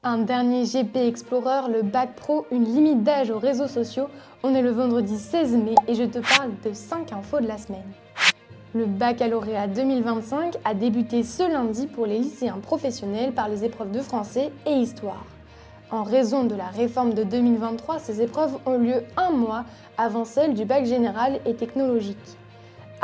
Un dernier GP Explorer, le Bac Pro, une limite d'âge aux réseaux sociaux. On est le vendredi 16 mai et je te parle de 5 infos de la semaine. Le baccalauréat 2025 a débuté ce lundi pour les lycéens professionnels par les épreuves de français et histoire. En raison de la réforme de 2023, ces épreuves ont lieu un mois avant celles du bac général et technologique.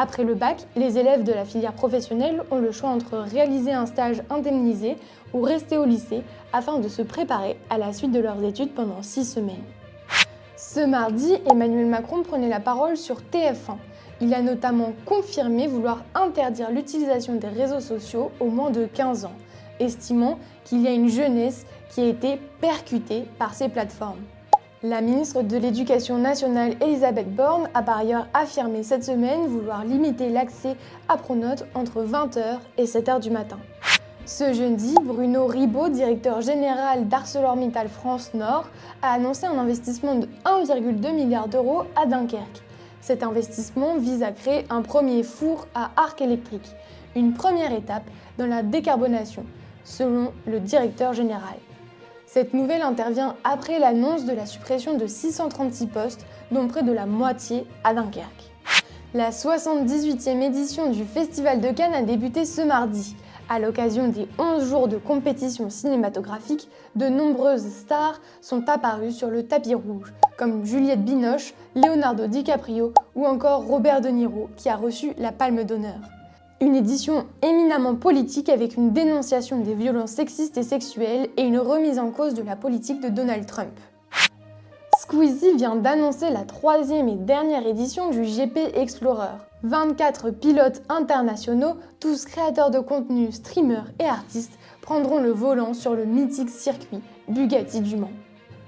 Après le bac, les élèves de la filière professionnelle ont le choix entre réaliser un stage indemnisé ou rester au lycée afin de se préparer à la suite de leurs études pendant 6 semaines. Ce mardi, Emmanuel Macron prenait la parole sur TF1. Il a notamment confirmé vouloir interdire l'utilisation des réseaux sociaux aux moins de 15 ans, estimant qu'il y a une jeunesse qui a été percutée par ces plateformes. La ministre de l'Éducation nationale, Elisabeth Borne, a par ailleurs affirmé cette semaine vouloir limiter l'accès à Pronote entre 20h et 7h du matin. Ce jeudi, Bruno Ribot, directeur général d'ArcelorMittal France Nord, a annoncé un investissement de 1,2 milliard d'euros à Dunkerque. Cet investissement vise à créer un premier four à arc électrique, une première étape dans la décarbonation, selon le directeur général. Cette nouvelle intervient après l'annonce de la suppression de 636 postes, dont près de la moitié à Dunkerque. La 78e édition du Festival de Cannes a débuté ce mardi. À l'occasion des 11 jours de compétition cinématographique, de nombreuses stars sont apparues sur le tapis rouge, comme Juliette Binoche, Leonardo DiCaprio ou encore Robert De Niro, qui a reçu la Palme d'honneur. Une édition éminemment politique avec une dénonciation des violences sexistes et sexuelles et une remise en cause de la politique de Donald Trump. Squeezie vient d'annoncer la 3e et dernière édition du GP Explorer. 24 pilotes internationaux, tous créateurs de contenu, streamers et artistes, prendront le volant sur le mythique circuit Bugatti du Mans.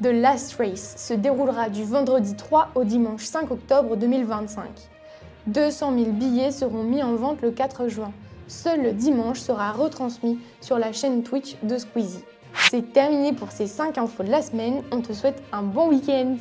The Last Race se déroulera du vendredi 3 au dimanche 5 octobre 2025. 200 000 billets seront mis en vente le 4 juin. Seul le dimanche sera retransmis sur la chaîne Twitch de Squeezie. C'est terminé pour ces 5 infos de la semaine. On te souhaite un bon week-end.